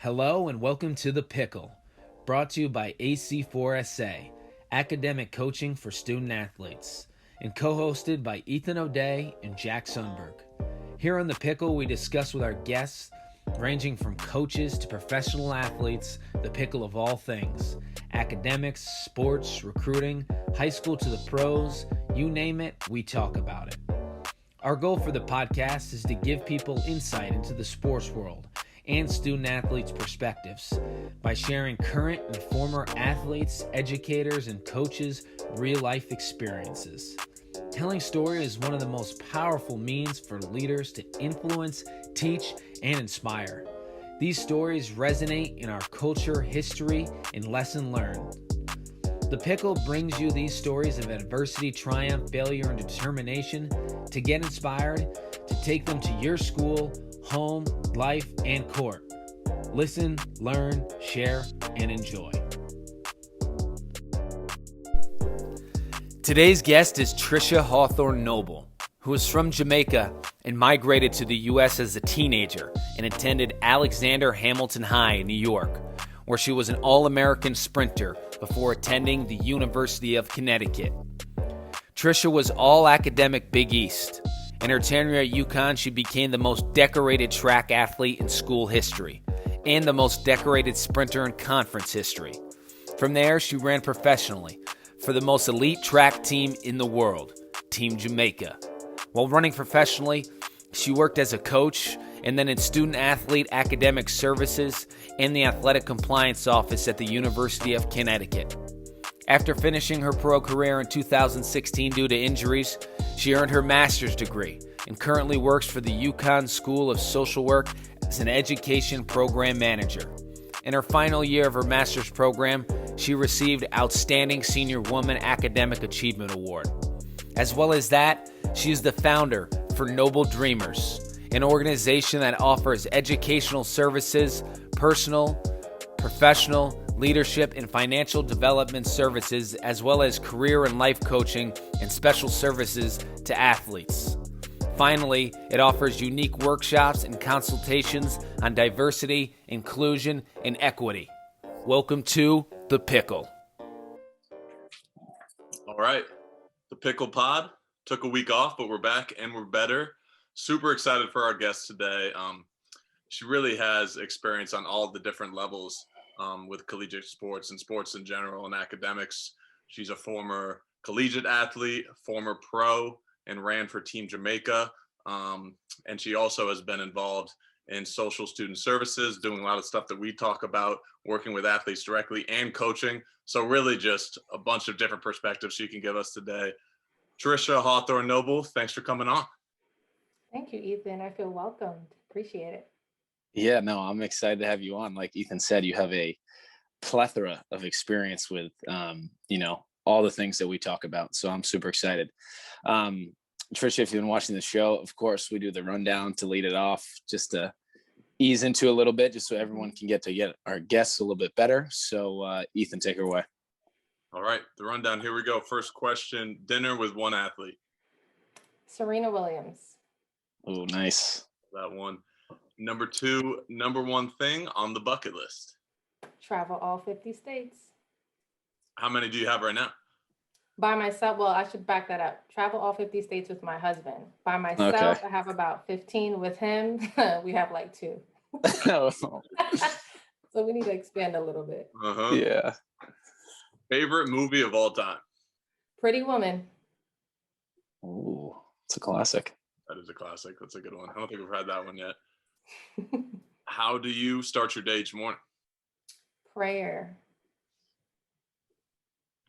Hello and welcome to The Pickle, brought to you by AC4SA, Academic Coaching for Student Athletes, and co-hosted by Ethan O'Day and Jack Sundberg. Here on The Pickle, we discuss with our guests, ranging from coaches to professional athletes, the pickle of all things: academics, sports, recruiting, high school to the pros, you name it, we talk about it. Our goal for the podcast is to give people insight into the sports world and student athletes' perspectives by sharing current and former athletes, educators, and coaches' real-life experiences. Telling stories is one of the most powerful means for leaders to influence, teach, and inspire. These stories resonate in our culture, history, and lesson learned. The Pickle brings you these stories of adversity, triumph, failure, and determination to get inspired, to take them to your school, home, life, and court. Listen, learn, share, and enjoy. Today's guest is Trisha Hawthorne-Noble, who is from Jamaica and migrated to the U.S. as a teenager and attended Alexander Hamilton High in New York, where she was an All-American sprinter before attending the University of Connecticut. Trisha was all academic Big East. In her tenure at UConn, she became the most decorated track athlete in school history and the most decorated sprinter in conference history. From there, she ran professionally for the most elite track team in the world, Team Jamaica. While running professionally, she worked as a coach and then in student athlete academic services and the athletic compliance office at the University of Connecticut. After finishing her pro career in 2016 due to injuries, she earned her master's degree and currently works for the UConn School of Social Work as an education program manager. In her final year of her master's program, she received Outstanding Senior Woman Academic Achievement Award. As well as that, she is the founder for Noble Dreamers, an organization that offers educational services, personal, professional, leadership, and financial development services, as well as career and life coaching and special services to athletes. Finally, it offers unique workshops and consultations on diversity, inclusion, and equity. Welcome to The Pickle. All right, The Pickle Pod. Took a week off, but we're back and we're better. Super excited for our guest today. She really has experience on all the different levels with collegiate sports and sports in general and academics. She's a former collegiate athlete, former pro, and ran for Team Jamaica. And she also has been involved in social student services, doing a lot of stuff that we talk about, working with athletes directly and coaching. So really just a bunch of different perspectives she can give us today. Trisha Hawthorne-Noble, thanks for coming on. Thank you, Ethan. I feel welcomed. Appreciate it. Yeah, no, I'm excited to have you on. Like Ethan said, you have a plethora of experience with, all the things that we talk about. So I'm super excited. Trisha, if you've been watching the show, of course, we do the rundown to lead it off, just to ease into a little bit, just so everyone can get our guests a little bit better. So Ethan, take her away. All right, the rundown. Here we go. First question: dinner with one athlete. Serena Williams. Oh, nice. That one. Number two, number one thing on the bucket list. Travel all 50 states. How many do you have right now? By myself, well, I should back that up. Travel all 50 states with my husband. By myself, Okay. I have about 15. With him, we have like 2. So we need to expand a little bit. Yeah. Favorite movie of all time? Pretty Woman. Oh, it's a classic. That is a classic. That's a good one. I don't think we've had that one yet. How do you start your day each morning? Prayer.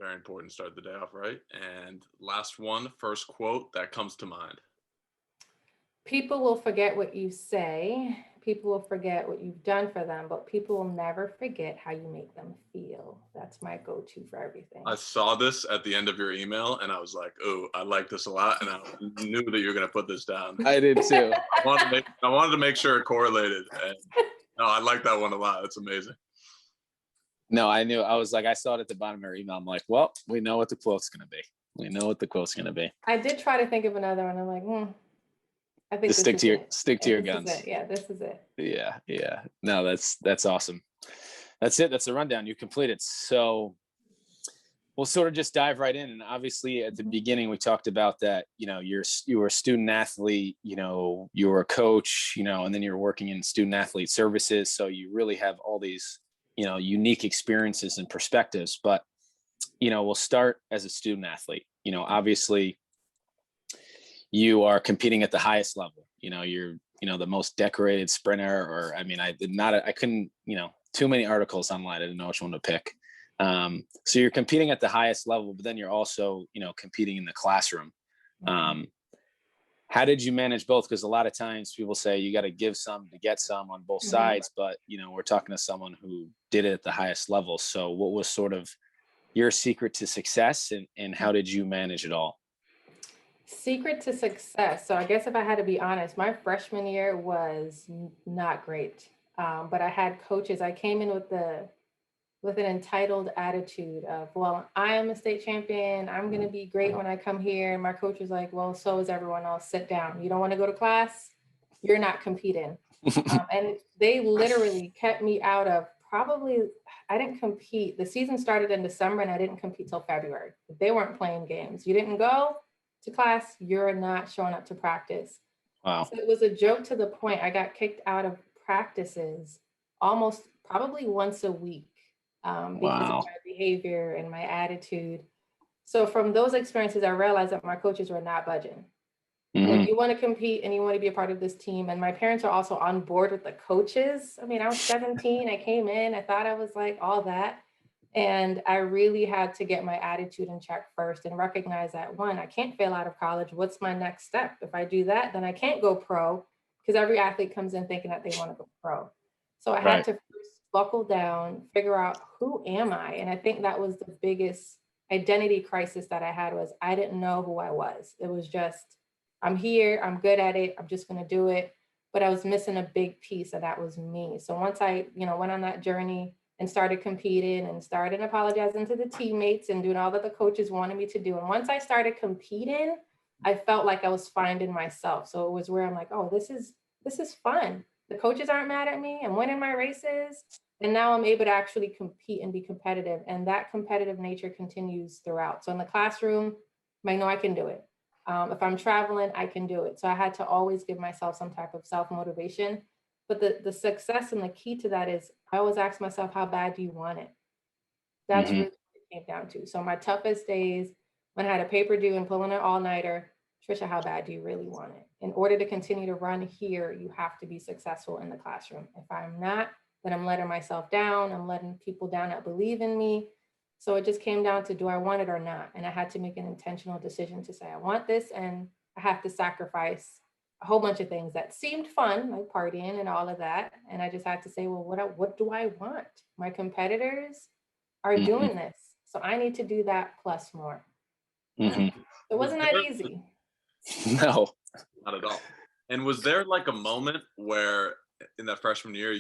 Very important to start the day off right. And last one, first quote that comes to mind. People will forget what you say. People will forget what you've done for them, but people will never forget how you make them feel. That's my go-to for everything. I saw this at the end of your email and I was like, oh, I like this a lot. And I knew that you were going to put this down. I did too. I wanted to make sure it correlated. And no, I like that one a lot. It's amazing. No, I knew. I was like, I saw it at the bottom of her email. I'm like, well, we know what the quote's going to be. We know what the quote's going to be. I did try to think of another one. I'm like, I think Just this is it. stick to Yeah, your this is guns. it. Yeah, this is it. Yeah. No, that's awesome. That's it. That's the rundown. You completed. So we'll sort of just dive right in. And obviously at the beginning, we talked about that, you were a student athlete, you were a coach, and then you're working in student athlete services. So you really have all these, unique experiences and perspectives. But, we'll start as a student athlete. Obviously you are competing at the highest level. You're, the most decorated sprinter, or, I couldn't, too many articles online. I didn't know which one to pick. So you're competing at the highest level, but then you're also, competing in the classroom. How did you manage both? Because a lot of times people say you got to give some to get some on both sides, but we're talking to someone who did it at the highest level. So what was sort of your secret to success, and how did you manage it all? Secret to success. So I guess if I had to be honest, my freshman year was not great. But I had coaches. I came in with an entitled attitude of, well, I am a state champion. I'm going to be great when I come here. And my coach was like, well, so is everyone else. Sit down. You don't want to go to class? You're not competing. And they literally kept me out of I didn't compete. The season started in December and I didn't compete till February. They weren't playing games. You didn't go to class, you're not showing up to practice. Wow. So it was a joke to the point I got kicked out of practices almost probably once a week because of my behavior and my attitude. So from those experiences, I realized that my coaches were not budging. When you want to compete and you want to be a part of this team, and my parents are also on board with the coaches. I mean, I was 17, I came in, I thought I was like all that. And I really had to get my attitude in check first and recognize that, one, I can't fail out of college. What's my next step? If I do that, then I can't go pro, because every athlete comes in thinking that they want to go pro. So I had to first buckle down, figure out, who am I? And I think that was the biggest identity crisis that I had, was I didn't know who I was. It was just, I'm here, I'm good at it, I'm just going to do it. But I was missing a big piece, and that was me. So once I, went on that journey and started competing and started apologizing to the teammates and doing all that the coaches wanted me to do. And once I started competing, I felt like I was finding myself. So it was where I'm like, oh, this is fun. The coaches aren't mad at me. I'm winning my races. And now I'm able to actually compete and be competitive. And that competitive nature continues throughout. So in the classroom, I know I can do it. If I'm traveling, I can do it. So I had to always give myself some type of self-motivation. But the success and the key to that is, I always ask myself, how bad do you want it? That's really what it came down to. So my toughest days, when I had a paper due and pulling an all-nighter, Trisha, how bad do you really want it? In order to continue to run here, you have to be successful in the classroom. If I'm not, then I'm letting myself down. I'm letting people down that believe in me. So it just came down to, do I want it or not? And I had to make an intentional decision to say, I want this, and I have to sacrifice a whole bunch of things that seemed fun, like partying and all of that. And I just had to say, well, what do I want? My competitors are doing this, so I need to do that plus more. It wasn't that easy. No, not at all. And was there like a moment where in that freshman year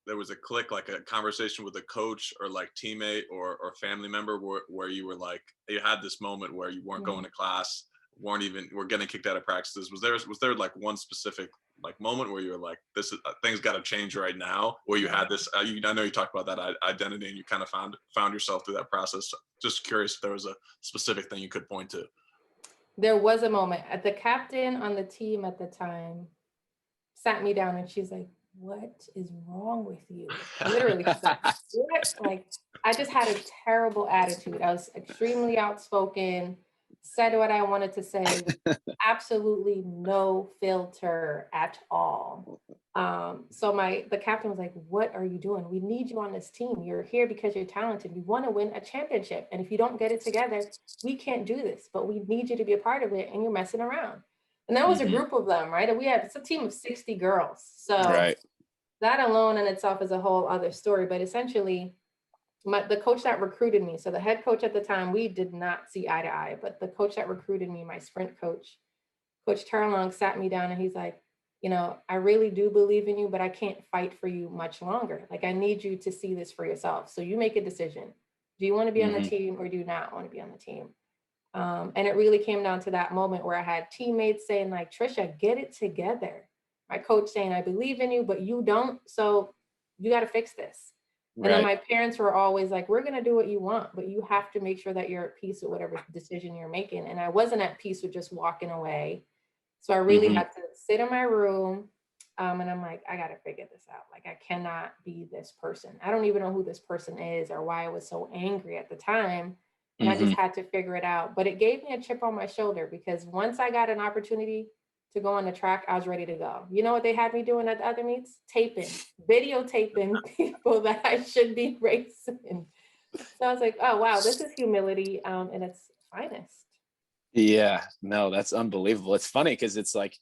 there was a click, like a conversation with a coach or like teammate or family member where you were like, you had this moment where you weren't going to class, were getting kicked out of practices? Was there like one specific like moment where you were like, this is things got to change right now, where you had this I know you talked about that identity and you kind of found yourself through that process? Just curious if there was a specific thing you could point to. There was a moment. The captain on the team at the time sat me down and she's like, what is wrong with you? Literally, she's like, what? Like, I just had a terrible attitude. I was extremely outspoken, said what I wanted to say, absolutely no filter at all. So the captain was like, what are you doing? We need you on this team. You're here because you're talented. We want to win a championship. And if you don't get it together, we can't do this, but we need you to be a part of it, and you're messing around. And that was a group of them, right? And it's a team of 60 girls. So that alone in itself is a whole other story. But essentially, the coach that recruited me, so the head coach at the time, we did not see eye to eye, but the coach that recruited me, my sprint coach, Coach Turlong, sat me down and he's like, I really do believe in you, but I can't fight for you much longer. Like, I need you to see this for yourself. So you make a decision. Do you want to be on the team or do you not want to be on the team? And it really came down to that moment where I had teammates saying like, Trisha, get it together. My coach saying, I believe in you, but you don't. So you got to fix this. And then my parents were always like, we're going to do what you want, but you have to make sure that you're at peace with whatever decision you're making. And I wasn't at peace with just walking away. So I really had to sit in my room. And I'm like, I got to figure this out. Like, I cannot be this person. I don't even know who this person is or why I was so angry at the time. And I just had to figure it out. But it gave me a chip on my shoulder because once I got an opportunity to go on the track, I was ready to go. You know what they had me doing at the other meets? Videotaping people that I should be racing. So I was like, oh, wow, this is humility in its finest. Yeah, no, that's unbelievable. It's funny because it's like,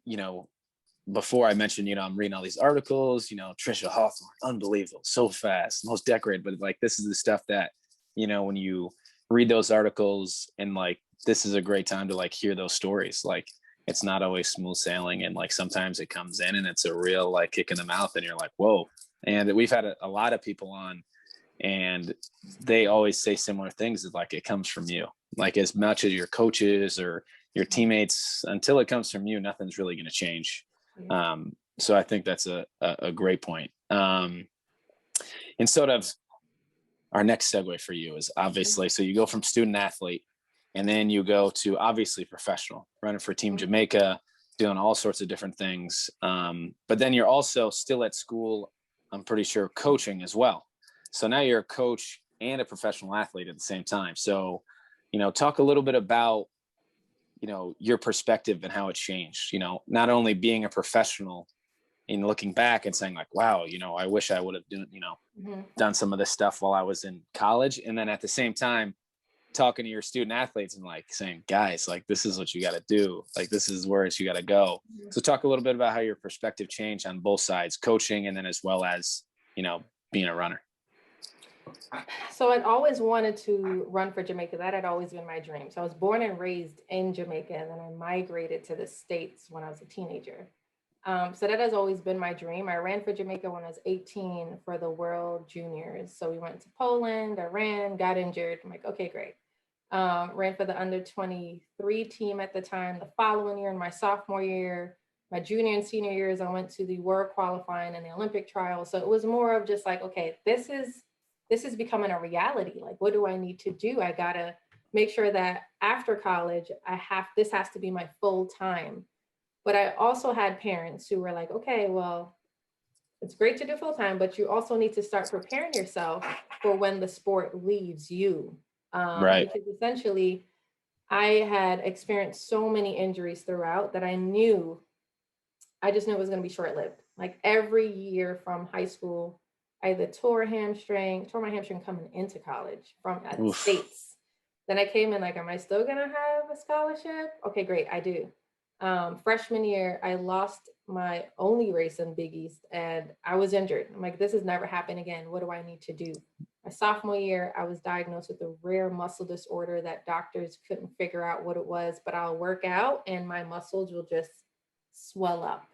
you know, before I mentioned, you know, I'm reading all these articles, you know, Trisha Hawthorne, unbelievable, so fast, most decorated, but like, this is the stuff that, you know, when you read those articles and like, this is a great time to like hear those stories. Like, it's not always smooth sailing. And like, sometimes it comes in and it's a real like kick in the mouth and you're like, whoa. And we've had a lot of people on and they always say similar things. It's like, it comes from you, like as much as your coaches or your teammates, until it comes from you, nothing's really going to change. So I think that's a great point. And sort of our next segue for you is obviously, so you go from student athlete and then you go to obviously professional, running for Team Jamaica, doing all sorts of different things. But then you're also still at school, I'm pretty sure, coaching as well. So now you're a coach and a professional athlete at the same time. So, you know, talk a little bit about, you know, your perspective and how it changed, you know, not only being a professional and looking back and saying like, wow, you know, I wish I would have done some of this stuff while I was in college. And then at the same time, talking to your student athletes and like saying, guys, like, this is what you got to do. Like, this is where you got to go. So talk a little bit about how your perspective changed on both sides, coaching, and then as well as, you know, being a runner. So I'd always wanted to run for Jamaica. That had always been my dream. So I was born and raised in Jamaica, and then I migrated to the States when I was a teenager. So that has always been my dream. I ran for Jamaica when I was 18 for the World Juniors. So we went to Poland, I ran, got injured. I'm like, okay, great. Ran for the under 23 team at the time. The following year, in my sophomore year, my junior and senior years, I went to the world qualifying and the Olympic trials. So it was more of just like, okay, this is becoming a reality. Like, what do I need to do? I gotta make sure that after college, this has to be my full time. But I also had parents who were like, okay, well, it's great to do full time, but you also need to start preparing yourself for when the sport leaves you. Because essentially, I had experienced so many injuries throughout that I just knew it was going to be short lived. Like every year from high school, I either tore my hamstring coming into college from at the States. Then I came in like, am I still going to have a scholarship? Okay, great. I do. Freshman year, I lost my only race in Big East and I was injured. I'm like, this has never happened again. What do I need to do? My sophomore year, I was diagnosed with a rare muscle disorder that doctors couldn't figure out what it was, but I'll work out and my muscles will just swell up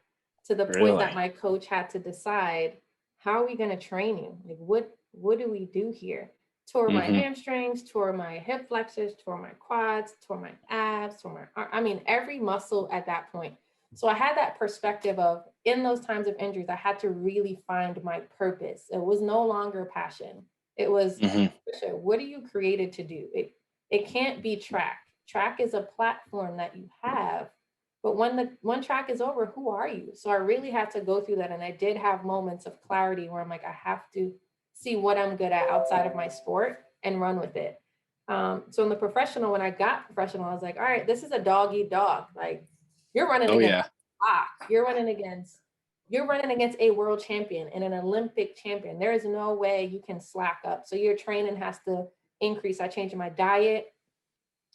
to the point that my coach had to decide, how are we going to train you? Like, what do we do here? Tore my hamstrings, tore my hip flexors, tore my quads, tore my abs, every muscle at that point. So I had that perspective of, in those times of injuries, I had to really find my purpose. It was no longer passion. It was, what are you created to do? It can't be track. Track is a platform that you have, but when track is over, who are you? So I really had to go through that. And I did have moments of clarity where I'm like, I have to see what I'm good at outside of my sport and run with it. So in the professional, when I got professional, I was like, all right, this is a dog eat dog. Like, you're running against you're running against a world champion and an Olympic champion. There is no way you can slack up. So your training has to increase. I changed my diet,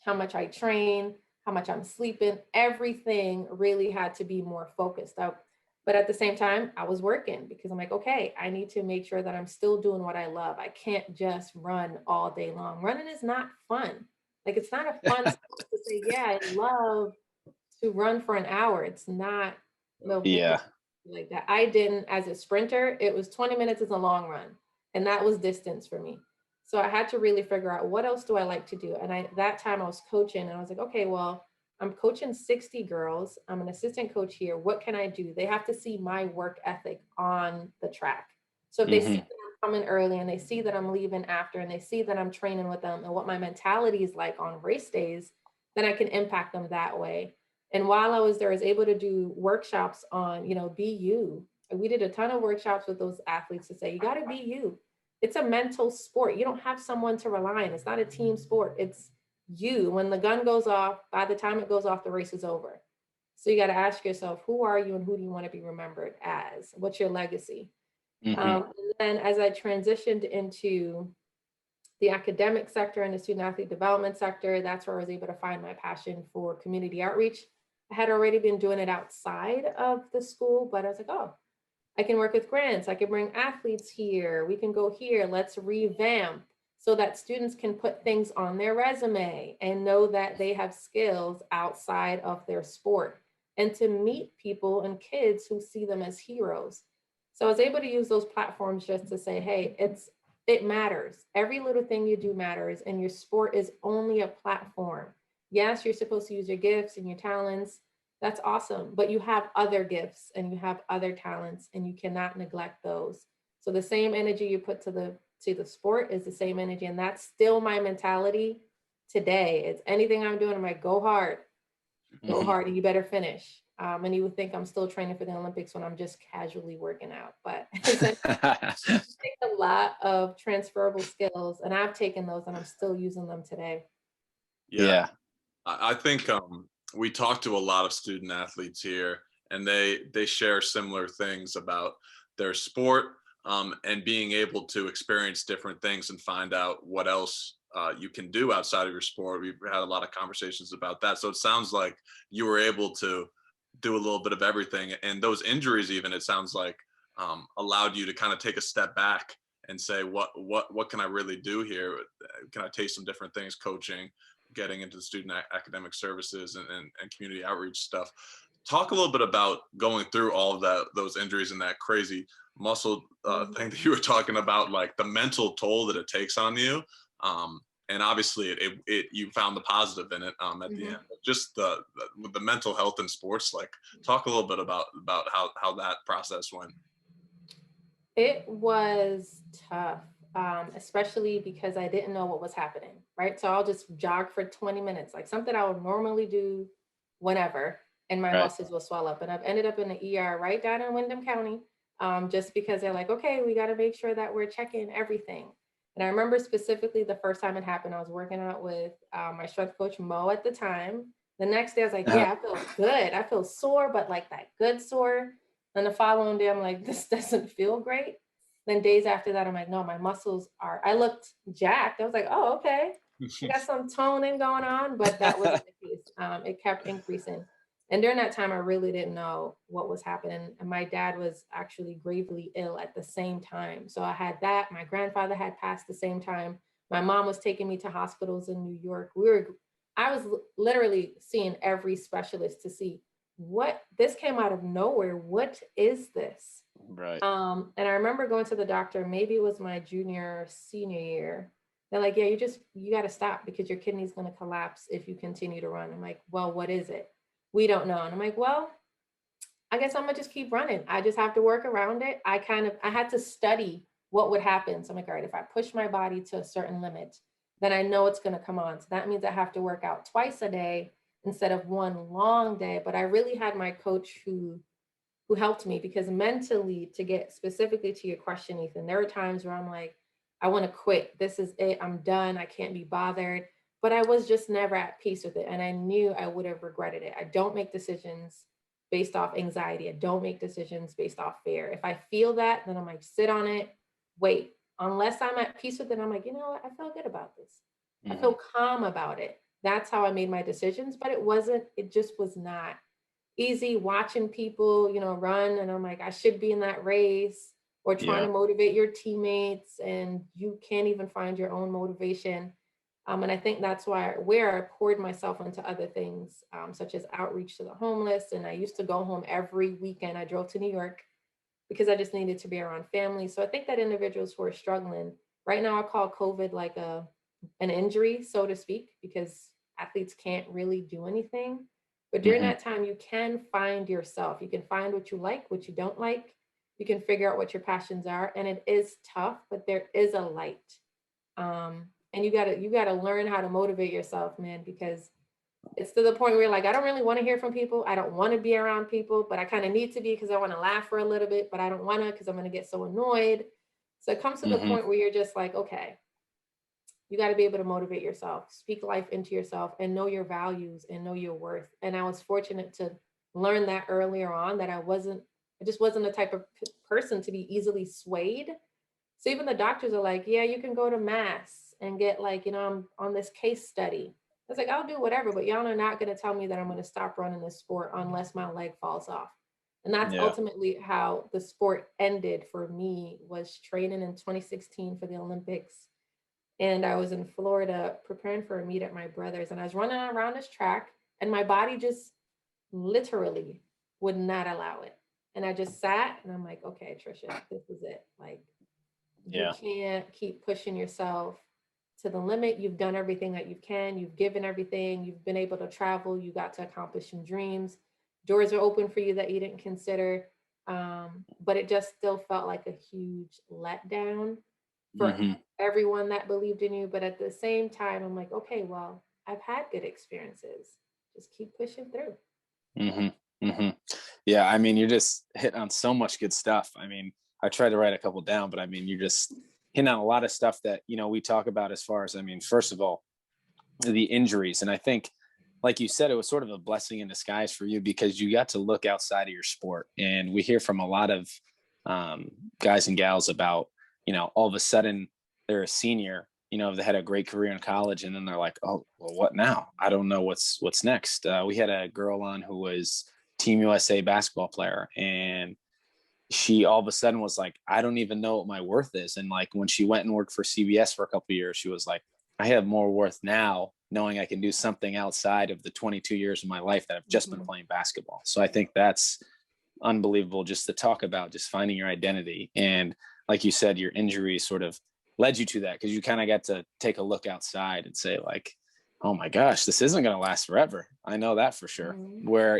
how much I train, how much I'm sleeping. Everything really had to be more focused out. But at the same time, I was working because I'm like, okay, I need to make sure that I'm still doing what I love. I can't just run all day long. Running is not fun. Like, it's not a fun sport to say, yeah, I love to run for an hour. It's not like that. I didn't, as a sprinter, it was 20 minutes is a long run. And that was distance for me. So I had to really figure out what else do I like to do. And that time I was coaching and I was like, okay, well, I'm coaching 60 girls. I'm an assistant coach here. What can I do? They have to see my work ethic on the track. So if they see Mm-hmm. that I'm coming early and they see that I'm leaving after and they see that I'm training with them and what my mentality is like on race days, then I can impact them that way. And while I was there, I was able to do workshops on, be you. And we did a ton of workshops with those athletes to say, you got to be you. It's a mental sport. You don't have someone to rely on. It's not a team sport. It's you. When the gun goes off, by the time it goes off, the race is over. So you got to ask yourself, who are you and who do you want to be remembered as? What's your legacy? Mm-hmm. And then as I transitioned into the academic sector and the student athlete development sector, that's where I was able to find my passion for community outreach. I had already been doing it outside of the school, but I was like, oh, I can work with grants. I can bring athletes here. We can go here. Let's revamp so that students can put things on their resume and know that they have skills outside of their sport and to meet people and kids who see them as heroes. So I was able to use those platforms just to say, hey, it matters. Every little thing you do matters, and your sport is only a platform. Yes, you're supposed to use your gifts and your talents. That's awesome. But you have other gifts and you have other talents, and you cannot neglect those. So the same energy you put to the sport is the same energy. And that's still my mentality today. It's anything I'm doing, I'm like, go hard, Mm-hmm. and you better finish. And you would think I'm still training for the Olympics when I'm just casually working out. But essentially, take a lot of transferable skills, and I've taken those and I'm still using them today. Yeah, Yeah. I think we talk to a lot of student athletes here, and they share similar things about their sport, and being able to experience different things and find out what else you can do outside of your sport. We've had a lot of conversations about that. So it sounds like you were able to do a little bit of everything, and those injuries, even, it sounds like, allowed you to kind of take a step back and say, what can I really do here? Can I taste some different things, coaching, getting into the student academic services, and community outreach stuff. Talk a little bit about going through all of those injuries and that crazy muscle thing that you were talking about, like the mental toll that it takes on you. And obviously it you found the positive in it at the end. But just the mental health in sports, like, talk a little bit about how that process went. It was tough, especially because I didn't know what was happening, right? So I'll just jog for 20 minutes, like something I would normally do whenever, and my Right. muscles will swell up. And I've ended up in the ER right down in Windham County, just because they're like, okay, we got to make sure that we're checking everything. And I remember specifically the first time it happened, I was working out with my strength coach, Mo, at the time. The next day, I was like, yeah, I feel good. I feel sore, but like that good sore. Then the following day, I'm like, this doesn't feel great. Then days after that, I'm like, no, my muscles are, I looked jacked. I was like, oh, okay. I got some toning going on, but that wasn't the case. It kept increasing. And during that time, I really didn't know what was happening. And my dad was actually gravely ill at the same time. So I had that. My grandfather had passed the same time. My mom was taking me to hospitals in New York. I was literally seeing every specialist to see what this came out of nowhere. What is this? Right. And I remember going to the doctor, maybe it was my junior, senior year. They're like, yeah, you got to stop because your kidney's going to collapse if you continue to run. I'm like, well, what is it? We don't know. And I'm like, well, I guess I'm gonna just keep running. I just have to work around it. I had to study what would happen. So I'm like, all right, if I push my body to a certain limit, then I know it's gonna come on. So that means I have to work out twice a day instead of one long day. But I really had my coach who helped me, because mentally, to get specifically to your question, Ethan, there are times where I'm like, I want to quit. This is it. I'm done. I can't be bothered. But I was just never at peace with it. And I knew I would have regretted it. I don't make decisions based off anxiety. I don't make decisions based off fear. If I feel that, then I'm like, sit on it, wait. Unless I'm at peace with it, I'm like, you know what? I feel good about this. I feel calm about it. That's how I made my decisions. But it just was not easy watching people, run. And I'm like, I should be in that race, or trying Yeah. to motivate your teammates, and you can't even find your own motivation. And I think that's where I poured myself into other things, such as outreach to the homeless. And I used to go home every weekend. I drove to New York because I just needed to be around family. So I think that individuals who are struggling, right now I call COVID like an injury, so to speak, because athletes can't really do anything. But during Hmm. that time, you can find yourself. You can find what you like, what you don't like. You can figure out what your passions are. And it is tough, but there is a light. And you gotta learn how to motivate yourself, man, because it's to the point where you're like, I don't really want to hear from people. I don't want to be around people, but I kind of need to be because I want to laugh for a little bit, but I don't want to because I'm going to get so annoyed. So it comes to the Hmm. point where you're just like, okay, you got to be able to motivate yourself, speak life into yourself, and know your values and know your worth. And I was fortunate to learn that earlier on, that I just wasn't the type of person to be easily swayed. So even the doctors are like, yeah, you can go to mass and get like, I'm on this case study. I was like, I'll do whatever, but y'all are not going to tell me that I'm going to stop running this sport unless my leg falls off. And that's Yeah. ultimately how the sport ended for me, was training in 2016 for the Olympics. And I was in Florida preparing for a meet at my brother's, and I was running around this track, and my body just literally would not allow it. And I just sat and I'm like, okay, Trisha, this is it. Like, you Yeah. can't keep pushing yourself to the limit. You've done everything that you can. You've given everything. You've been able to travel. You got to accomplish some dreams. Doors are open for you that you didn't consider. But it just still felt like a huge letdown for Hmm. everyone that believed in you. But at the same time, I'm like, okay, well, I've had good experiences. Just keep pushing through. Hmm. Hmm. Yeah, I mean, you're just hitting on so much good stuff. I mean, I tried to write a couple down, but I mean, you're just hitting on a lot of stuff that, we talk about as far as, I mean, first of all, the injuries. And I think, like you said, it was sort of a blessing in disguise for you because you got to look outside of your sport. And we hear from a lot of guys and gals about, all of a sudden they're a senior, they had a great career in college, and then they're like, oh, well, what now? I don't know what's next. We had a girl on who was Team USA basketball player, and she all of a sudden was like, I don't even know what my worth is. And like when she went and worked for CBS for a couple of years, she was like, I have more worth now knowing I can do something outside of the 22 years of my life that I've just been Mhm. playing basketball. So I think that's unbelievable just to talk about, just finding your identity. And like you said, your injury sort of led you to that because you kind of got to take a look outside and say like, oh my gosh, this isn't going to last forever. I know that for sure. Mhm. Where,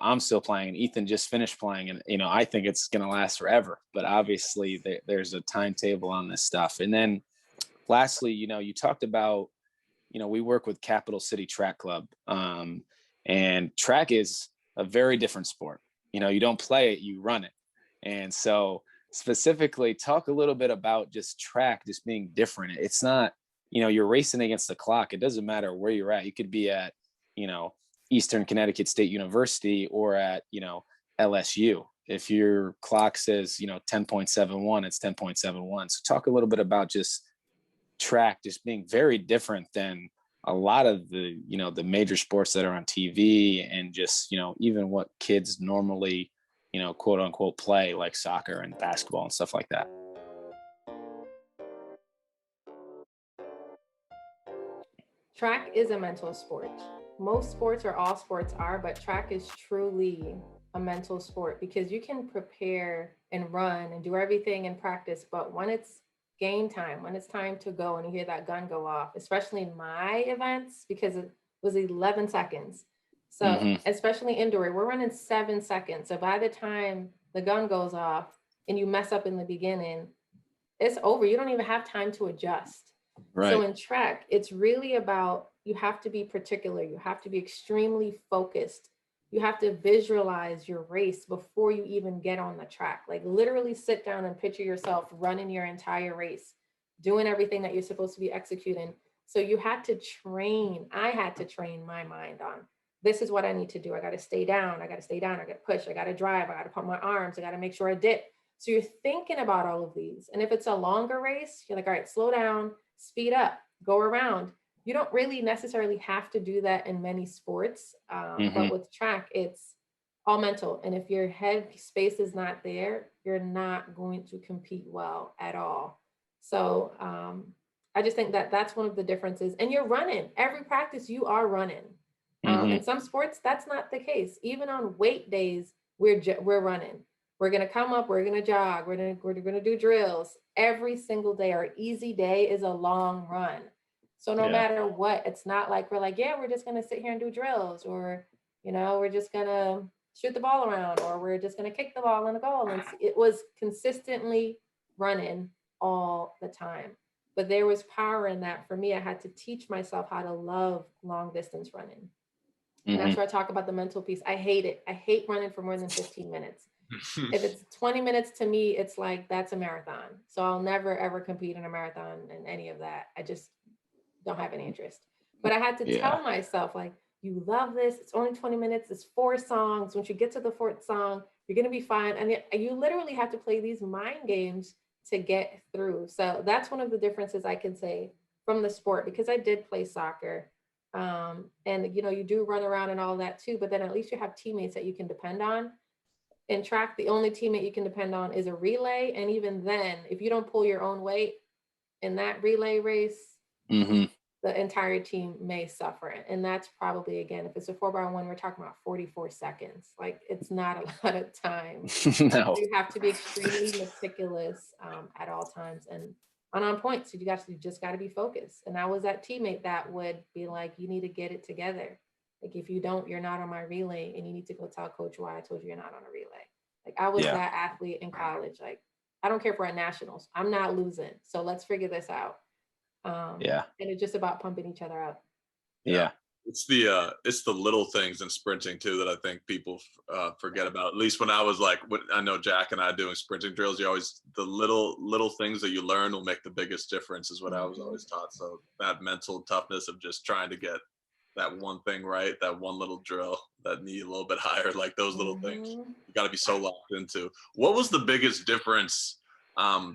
I'm still playing and Ethan just finished playing, and, I think it's going to last forever, but obviously there's a timetable on this stuff. And then lastly, you talked about, we work with Capital City Track Club. And track is a very different sport. You don't play it, you run it. And so specifically talk a little bit about just track, just being different. It's not, you're racing against the clock. It doesn't matter where you're at. You could be at, you know, Eastern Connecticut State University or at, LSU. If your clock says, 10.71, it's 10.71. So talk a little bit about just track just being very different than a lot of the the major sports that are on TV, and just even what kids normally quote unquote play, like soccer and basketball and stuff like that. Track is a mental sport. Most sports, or all sports, are, but track is truly a mental sport because you can prepare and run and do everything in practice, but when it's game time, when it's time to go and you hear that gun go off, especially in my events, because it was 11 seconds. So, Hmm. especially indoor, we're running 7 seconds. So, by the time the gun goes off and you mess up in the beginning, it's over. You don't even have time to adjust. So Right. in track, it's really about, you have to be particular. You have to be extremely focused. You have to visualize your race before you even get on the track. Like literally sit down and picture yourself running your entire race, doing everything that you're supposed to be executing. So you had to train. I had to train my mind on, this is what I need to do. I got to stay down. I got to stay down. I got to push. I got to drive. I got to pump my arms. I got to make sure I dip. So you're thinking about all of these. And if it's a longer race, you're like, all right, slow down, speed up, go around. You don't really necessarily have to do that in many sports. Hmm. But with track, it's all mental. And if your head space is not there, you're not going to compete well at all. So I just think that that's one of the differences. And you're running every practice, you are running. Hmm. In some sports, that's not the case. Even on weight days, we're running. we're going to come up, we're going to jog, we're going to do drills every single day. Our easy day is a long run. So no matter what, it's not like we're like, yeah, we're just going to sit here and do drills, or, you know, we're just going to shoot the ball around, or we're just going to kick the ball in the goal. And it was consistently running all the time. But there was power in that. For me, I had to teach myself how to love long distance running. And that's where I talk about the mental piece. I hate it. I hate running for more than 15 minutes. If it's 20 minutes, to me, it's like, that's a marathon. So I'll never, ever compete in a marathon and any of that. I just don't have any interest. But I had to tell myself, like, you love this. It's only 20 minutes. It's 4 songs. Once you get to the 4th song, you're going to be fine. And you literally have to play these mind games to get through. So that's one of the differences I can say from the sport, because I did play soccer. And, you know, you do run around and all that too, but then at least you have teammates that you can depend on. In track, the only teammate you can depend on is a relay. And even then, if you don't pull your own weight in that relay race, the entire team may suffer. And that's probably, again, if it's a 4x1, we're talking about 44 seconds. Like, it's not a lot of time. No. You have to be extremely meticulous at all times and on point. So you just got to be focused. And I was that teammate that would be like, you need to get it together. Like, if you don't, you're not on my relay, and you need to go tell coach why I told you you're not on a relay. Like, I was that athlete in college. Like, I don't care if we're at nationals. I'm not losing. So let's figure this out. And it's just about pumping each other up. It's the little things in sprinting too that I think people forget about. At least when I was like, I know Jack and I doing sprinting drills, you always, the little things that you learn will make the biggest difference, is what I was always taught. So that mental toughness of just trying to get that one thing right, that one little drill that need a little bit higher, like those little things you got to be so locked into. What was the biggest difference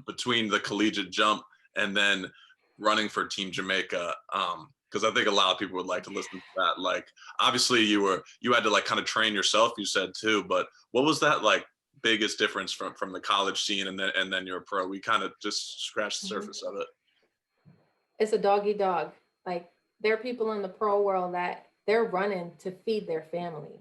between the collegiate jump and then running for Team Jamaica? Because I think a lot of people would like to listen to that. Like, obviously you had to like kind of train yourself, you said too, but what was that like biggest difference from the college scene and then you're a pro? We kind of just scratched the surface of it. It's a dog eat dog. Like, there are people in the pro world that they're running to feed their family.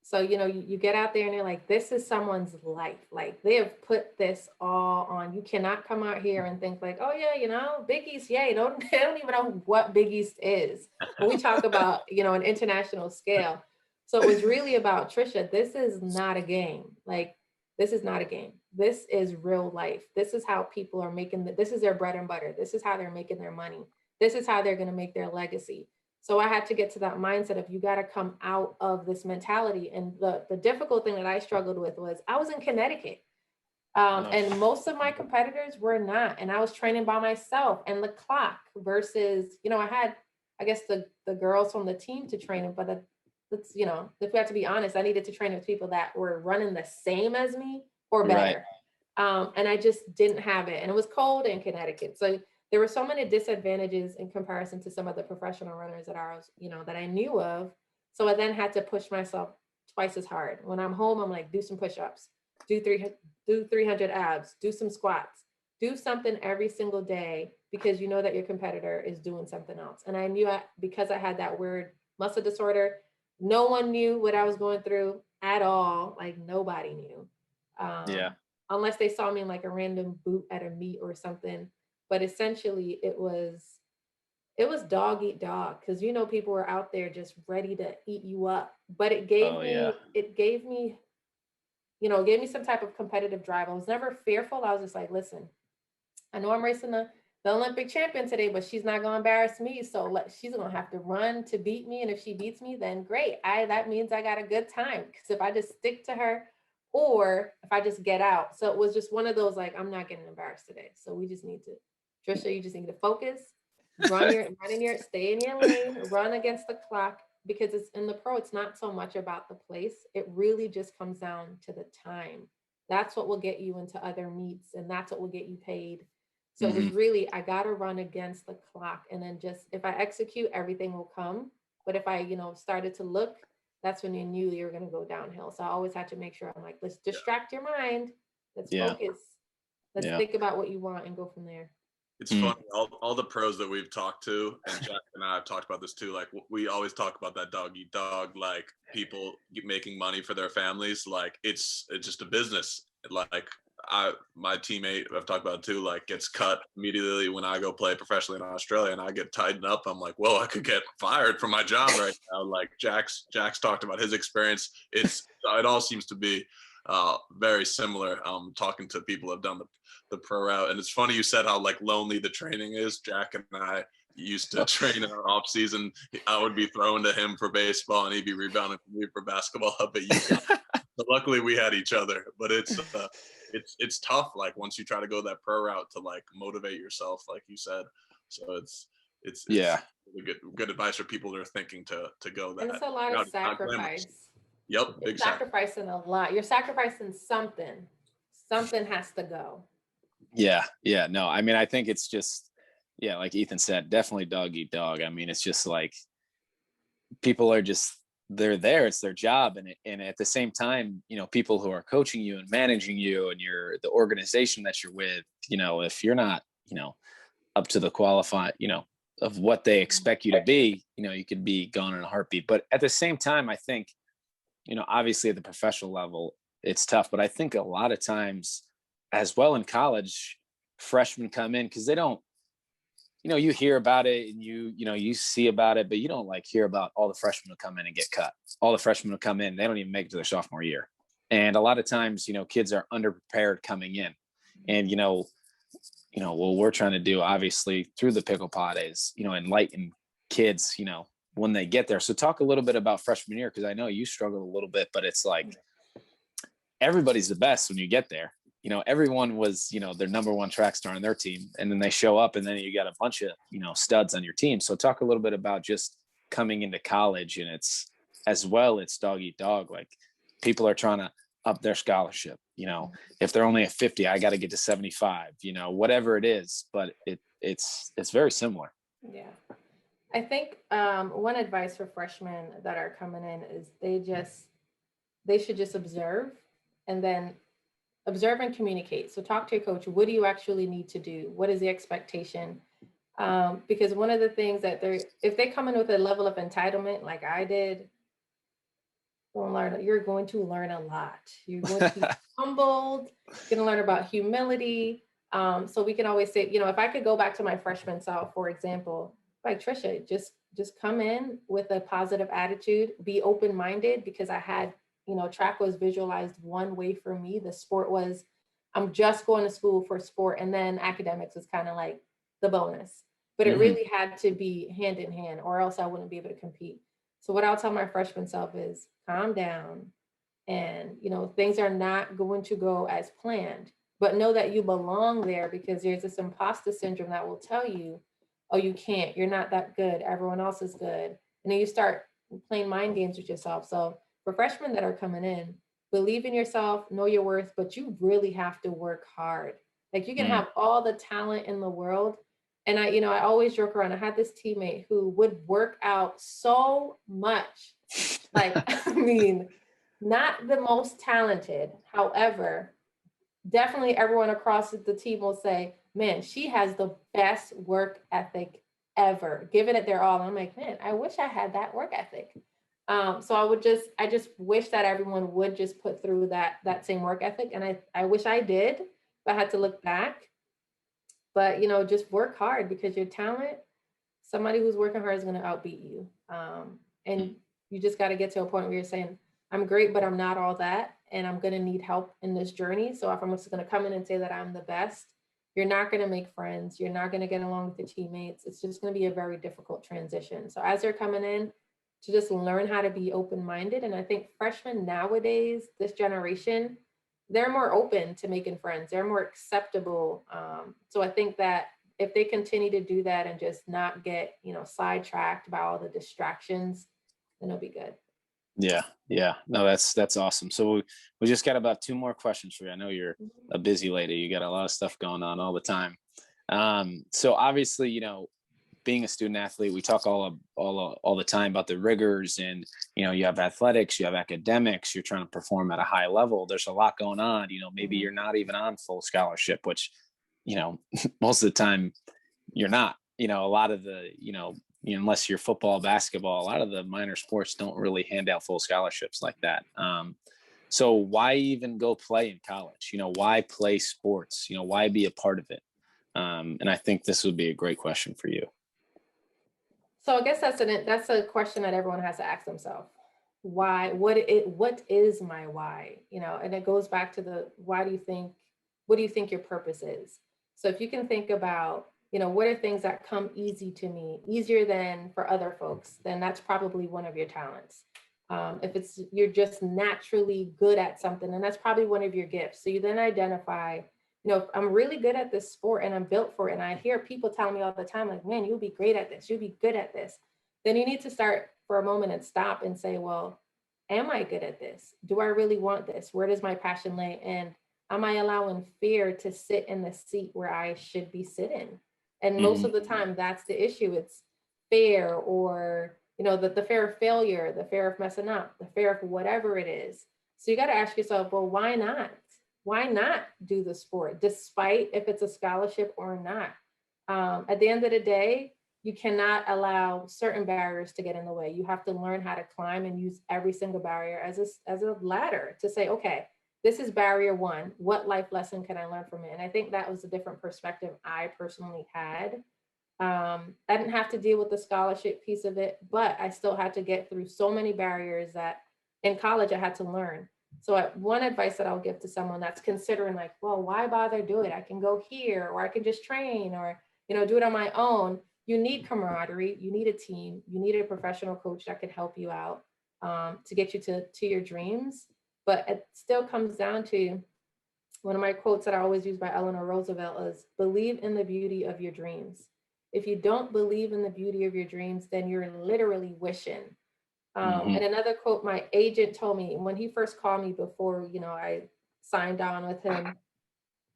So, you know, you get out there and you're like, this is someone's life. Like, they have put this all on. You cannot come out here and think like, oh yeah, you know, Big East, yay. They don't even know what Big East is. When we talk about, you know, an international scale. So it was really about, Trisha, this is not a game. Like, this is not a game. This is real life. This is how people are this is their bread and butter. This is how they're making their money. This is how they're going to make their legacy. So I had to get to that mindset of, you got to come out of this mentality. And the difficult thing that I struggled with was, I was in Connecticut. And most of my competitors were not. And I was training by myself, and the clock versus, you know, I had, I guess, the girls from the team to train them, but that's, you know, if we have to be honest, I needed to train with people that were running the same as me or better. And I just didn't have it. And it was cold in Connecticut. So there were so many disadvantages in comparison to some of the professional runners that I knew of. So I then had to push myself twice as hard. When I'm home, I'm like, do some push-ups, do 300 abs, do some squats, do something every single day, because you know that your competitor is doing something else. And I knew, because I had that weird muscle disorder, no one knew what I was going through at all. Like, nobody knew. Unless they saw me in like a random boot at a meet or something. But essentially it was dog eat dog, because, you know, people were out there just ready to eat you up. But it gave me some type of competitive drive. I was never fearful. I was just like, listen, I know I'm racing the Olympic champion today, but she's not going to embarrass me. So she's going to have to run to beat me. And if she beats me, then great. That means I got a good time. Because if I just stick to her, or if I just get out. So it was just one of those, like, I'm not getting embarrassed today. So we just need to, Trisha, you just need to focus, stay in your lane, run against the clock, because it's in the pro, it's not so much about the place. It really just comes down to the time. That's what will get you into other meets, and that's what will get you paid. So it was really, I got to run against the clock, and then just, if I execute, everything will come. But if I, started to look, that's when you knew you were going to go downhill. So I always had to make sure, I'm like, let's distract your mind. Let's focus. Let's think about what you want and go from there. It's funny, all the pros that we've talked to, and Jack and I have talked about this too, like we always talk about that dog eat dog, like people making money for their families, like it's just a business. Like my teammate, I've talked about it too, like gets cut immediately when I go play professionally in Australia and I get tightened up. I'm like, well, I could get fired from my job right now. Like Jack's talked about his experience. It all seems to be very similar. Talking to people who have done the pro route, and it's funny you said how like lonely the training is. Jack and I used to train in our off season. I would be throwing to him for baseball and he'd be rebounding for me for basketball up at UConn. So luckily we had each other, but it's tough, like once you try to go that pro route, to like motivate yourself, like you said. So it's Yeah. really good advice for people that are thinking to go that. And it's a lot of sacrifice. Yep, You're big sacrificing a lot. You're sacrificing something. Something has to go. Yeah. No, I mean, I think it's just, yeah, like Ethan said, definitely dog eat dog. I mean, it's just like people are just, they're there, it's their job. And at the same time, you know, people who are coaching you and managing you and the organization that you're with, you know, if you're not, you know, up to the qualified, you know, of what they expect you to be, you know, you could be gone in a heartbeat. But at the same time, I think, you know, obviously at the professional level, it's tough, but I think a lot of times as well in college, freshmen come in because they don't, you know, you hear about it and you know, you see about it, but you don't like hear about all the freshmen who come in and get cut. All the freshmen who come in, they don't even make it to their sophomore year. And a lot of times, you know, kids are underprepared coming in. And, you know, what we're trying to do, obviously, through the Pickle Pod is, you know, enlighten kids, you know, when they get there. So talk a little bit about freshman year, because I know you struggled a little bit, but it's like everybody's the best when you get there. You know, everyone was, you know, their number one track star on their team. And then they show up and then you got a bunch of, you know, studs on your team. So talk a little bit about just coming into college, and it's as well, it's dog eat dog. Like people are trying to up their scholarship. You know, if they're only at 50, I got to get to 75, you know, whatever it is, but it's very similar. Yeah. I think one advice for freshmen that are coming in is they should just observe, and then observe and communicate. So talk to your coach. What do you actually need to do? What is the expectation? Because one of the things that if they come in with a level of entitlement, like I did, you're going to learn a lot. You're going to be humbled. You're going to learn about humility. So we can always say, you know, if I could go back to my freshman self, for example, like Trisha, just come in with a positive attitude, be open-minded, because I had, you know, track was visualized one way for me. The sport was, I'm just going to school for sport, and then academics was kind of like the bonus. But it really had to be hand in hand, or else I wouldn't be able to compete. So what I'll tell my freshman self is calm down, and, you know, things are not going to go as planned, but know that you belong there, because there's this imposter syndrome that will tell you, oh, you can't, you're not that good, everyone else is good. And then you start playing mind games with yourself. So for freshmen that are coming in, believe in yourself, know your worth, but you really have to work hard. Like you can have all the talent in the world. And I always joke around. I had this teammate who would work out so much. Like, I mean, not the most talented. However, definitely everyone across the team will say, man, she has the best work ethic ever, giving it their all. I'm like, man, I wish I had that work ethic. So I just wish that everyone would just put through that same work ethic. And I wish I did, if I had to look back. But, you know, just work hard, because your talent, somebody who's working hard is going to outbeat you. And you just got to get to a point where you're saying, I'm great, but I'm not all that. And I'm going to need help in this journey. So if I'm just going to come in and say that I'm the best, you're not going to make friends. You're not going to get along with your teammates. It's just going to be a very difficult transition. So as you're coming in, to just learn how to be open-minded. And I think freshmen nowadays, this generation, they're more open to making friends. They're more acceptable. So I think that if they continue to do that and just not get, you know, sidetracked by all the distractions, then it'll be good. Yeah. No, that's awesome. So we just got about 2 more questions for you. I know you're a busy lady. You got a lot of stuff going on all the time. So obviously, you know, being a student athlete, we talk all the time about the rigors, and, you know, you have athletics, you have academics, you're trying to perform at a high level. There's a lot going on, you know, maybe you're not even on full scholarship, which, most of the time you're not, a lot of the, unless you're football, basketball, a lot of the minor sports don't really hand out full scholarships like that. So why even go play in college? Why play sports? Why be a part of it? And I think this would be a great question for you. So I guess that's a question that everyone has to ask themselves. Why? What is my why? And it goes back to what do you think your purpose is? So if you can think about, what are things that come easy to me, easier than for other folks, then that's probably one of your talents. If you're just naturally good at something, then that's probably one of your gifts. So you then identify, if I'm really good at this sport and I'm built for it, and I hear people tell me all the time, like, man, you'll be great at this, you'll be good at this, then you need to start for a moment and stop and say, well, am I good at this? Do I really want this? Where does my passion lay? And am I allowing fear to sit in the seat where I should be sitting? And most of the time, that's the issue. It's fear, or, the fear of failure, the fear of messing up, the fear of whatever it is. So you got to ask yourself, well, why not? Why not do the sport, despite if it's a scholarship or not? At the end of the day, you cannot allow certain barriers to get in the way. You have to learn how to climb and use every single barrier as a ladder to say, okay, this is barrier one. What life lesson can I learn from it? And I think that was a different perspective I personally had. I didn't have to deal with the scholarship piece of it, but I still had to get through so many barriers that in college I had to learn. So one advice that I'll give to someone that's considering, like, well, why bother do it? I can go here, or I can just train, or, do it on my own. You need camaraderie, you need a team, you need a professional coach that can help you out to get you to your dreams. But it still comes down to one of my quotes that I always use by Eleanor Roosevelt is, believe in the beauty of your dreams. If you don't believe in the beauty of your dreams, then you're literally wishing. And another quote my agent told me when he first called me before, I signed on with him.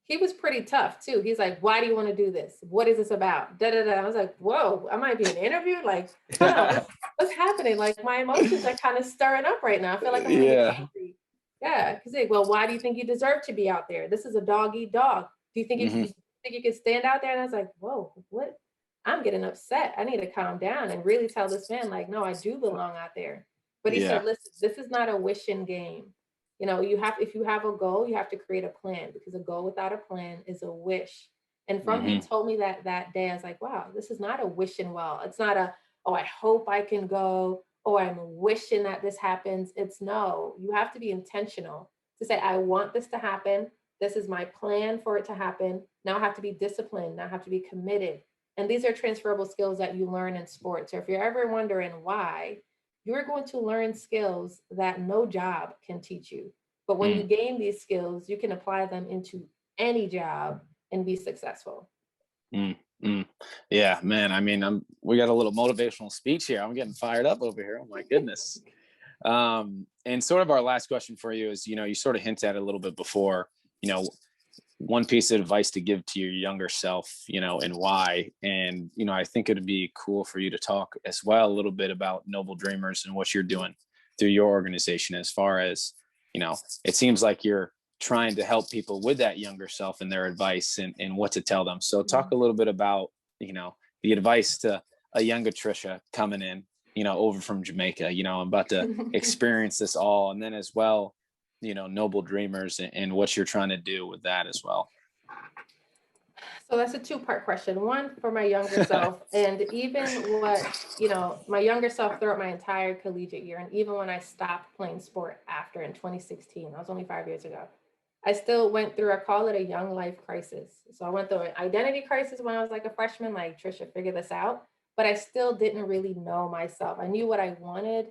He was pretty tough too. He's like, why do you want to do this? What is this about? Da, da, da. I was like, whoa, I might be an interview. Like, what's happening? Like, my emotions are kind of stirring up right now. I feel like I'm angry. Yeah. He's like, well, why do you think you deserve to be out there? This is a dog eat dog. Do you think you can stand out there? And I was like, whoa, what? I'm getting upset. I need to calm down and really tell this man, like, no, I do belong out there. But he said, listen, this is not a wishing game. If you have a goal, you have to create a plan, because a goal without a plan is a wish. And from he told me that day, I was like, wow, this is not a wishing well. It's not oh, I hope I can go. Oh, I'm wishing that this happens. It's no, you have to be intentional to say, I want this to happen. This is my plan for it to happen. Now I have to be disciplined. Now I have to be committed. And these are transferable skills that you learn in sports. Or if you're ever wondering why, you're going to learn skills that no job can teach you. But when you gain these skills, you can apply them into any job and be successful. Yeah, man. I mean, we got a little motivational speech here. I'm getting fired up over here. Oh my goodness. And sort of our last question for you is, you sort of hinted at it a little bit before, one piece of advice to give to your younger self, and why. And, I think it'd be cool for you to talk as well a little bit about Noble Dreamers and what you're doing through your organization, as far as, it seems like you're trying to help people with that younger self and their advice and what to tell them. So talk a little bit about, the advice to a younger Trisha coming in, over from Jamaica, I'm about to experience this all. And then as well, Noble Dreamers and what you're trying to do with that as well. So that's a two-part question. One for my younger self, and even what, my younger self throughout my entire collegiate year, and even when I stopped playing sport after in 2016, that was only 5 years ago, I still went through, I call it a young life crisis. So I went through an identity crisis when I was like a freshman, like, Trisha, figure this out. But I still didn't really know myself. I knew what I wanted.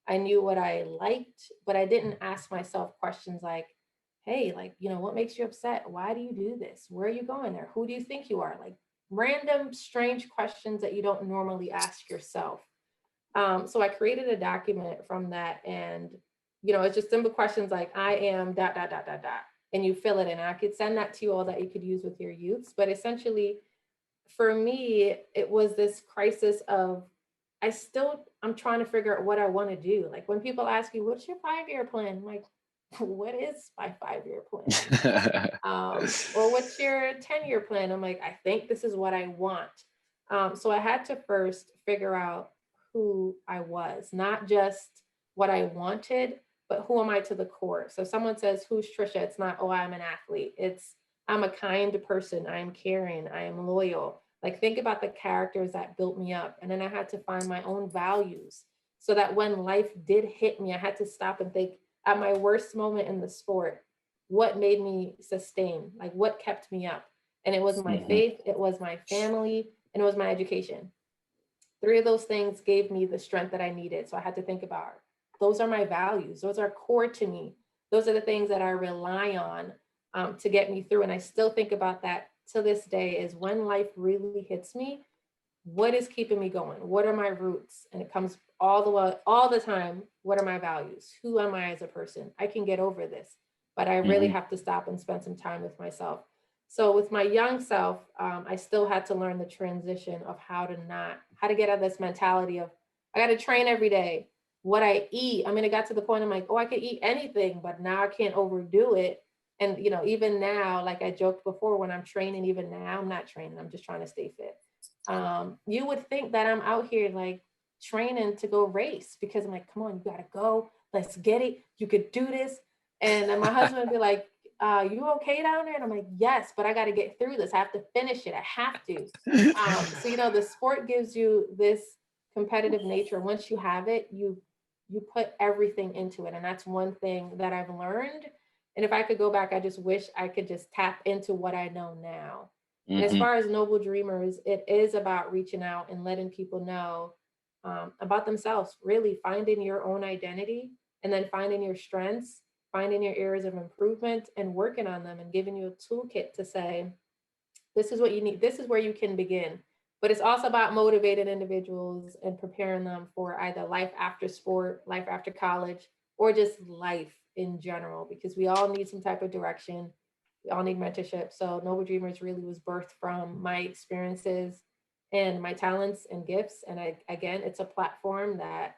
I knew what I liked, but I didn't ask myself questions like, hey, like, what makes you upset? Why do you do this? Where are you going there? Who do you think you are? Like, random, strange questions that you don't normally ask yourself. So I created a document from that, and, it's just simple questions like, I am ... and you fill it in. I could send that to you all that you could use with your youths. But essentially, for me, it was this crisis of, I'm trying to figure out what I want to do. Like, when people ask you, what's your 5-year plan? I'm like, what is my 5-year plan? Or what's your 10-year plan? I'm like, I think this is what I want. So I had to first figure out who I was, not just what I wanted, but who am I to the core? So someone says, who's Trisha? It's not, oh, I'm an athlete. It's, I'm a kind person. I am caring. I am loyal. Like, think about the characters that built me up. And then I had to find my own values so that when life did hit me, I had to stop and think, at my worst moment in the sport, what made me sustain? Like, what kept me up? And it was my faith, it was my family, and it was my education. 3 of those things gave me the strength that I needed. So I had to think about, those are my values. Those are core to me. Those are the things that I rely on to get me through. And I still think about that to this day, is when life really hits me, what is keeping me going? What are my roots? And it comes all the time. What are my values? Who am I as a person? I can get over this, but I really have to stop and spend some time with myself. So with my young self, I still had to learn the transition of how to get out of this mentality of, I got to train every day. What I eat, I mean, it got to the point I'm like, oh, I could eat anything, but now I can't overdo it. And, you know, even now, like I joked before, when I'm training, even now, I'm not training, I'm just trying to stay fit. You would think that I'm out here like training to go race, because I'm like, come on, you gotta go, let's get it, you could do this. And then my husband would be like, you okay down there? And I'm like, yes, but I got to get through this. I have to finish it. I have to. So, you know, the sport gives you this competitive nature. Once you have it, you put everything into it. And that's one thing that I've learned. And if I could go back, I just wish I could just tap into what I know now. And as far as Noble Dreamers, it is about reaching out and letting people know about themselves, really finding your own identity, and then finding your strengths, finding your areas of improvement and working on them, and giving you a toolkit to say, this is what you need. This is where you can begin. But it's also about motivating individuals and preparing them for either life after sport, life after college, or just life in general, because we all need some type of direction. We all need mentorship. So Noble Dreamers really was birthed from my experiences and my talents and gifts. And again, it's a platform that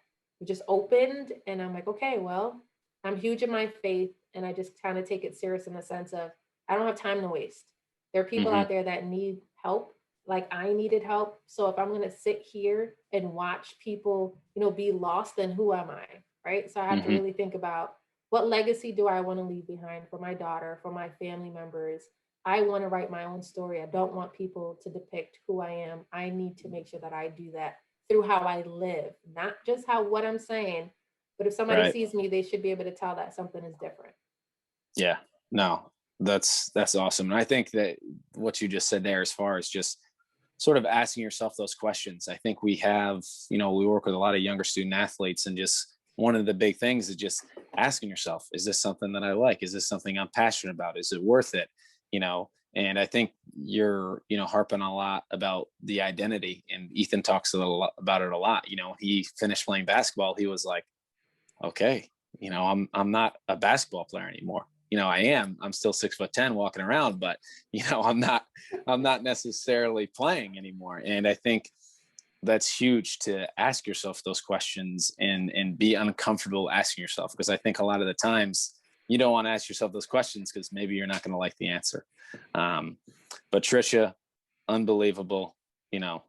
just opened, and I'm like, okay, well, I'm huge in my faith, and I just kind of take it serious in the sense of, I don't have time to waste. There are people out there that need help, like I needed help. So if I'm going to sit here and watch people, you know, be lost, then who am I? Right. So I have to really think about, what legacy do I want to leave behind for my daughter, for my family members? I want to write my own story. I don't want people to depict who I am. I need to make sure that I do that through how I live, not just what I'm saying, but if somebody sees me, they should be able to tell that something is different. Yeah, no, that's awesome. And I think that what you just said there, as far as just sort of asking yourself those questions, I think we have, you know, we work with a lot of younger student athletes, and just one of the big things is just asking yourself, is this something that I like? Is this something I'm passionate about? Is it worth it? You know, and I think you're, you know, harping a lot about the identity, and Ethan talks a lot about it a lot. You know, he finished playing basketball. He was like, okay, you know, I'm not a basketball player anymore. You know, I'm still 6'10" walking around, but you know, I'm not necessarily playing anymore. And I think that's huge, to ask yourself those questions and be uncomfortable asking yourself, because I think a lot of the times you don't want to ask yourself those questions because maybe you're not going to like the answer. But Trisha, unbelievable. You know,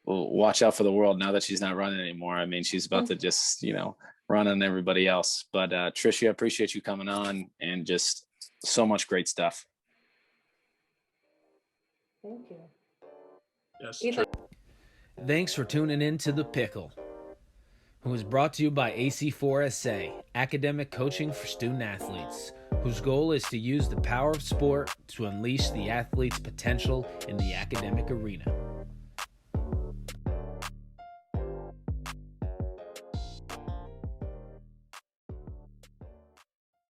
watch out for the world now that she's not running anymore. I mean, she's about to just, you know, run on everybody else. But Trisha, I appreciate you coming on, and just so much great stuff. Thank you. Yes. Thanks for tuning in to The Pickle, who is brought to you by AC4SA, academic coaching for student athletes, whose goal is to use the power of sport to unleash the athlete's potential in the academic arena.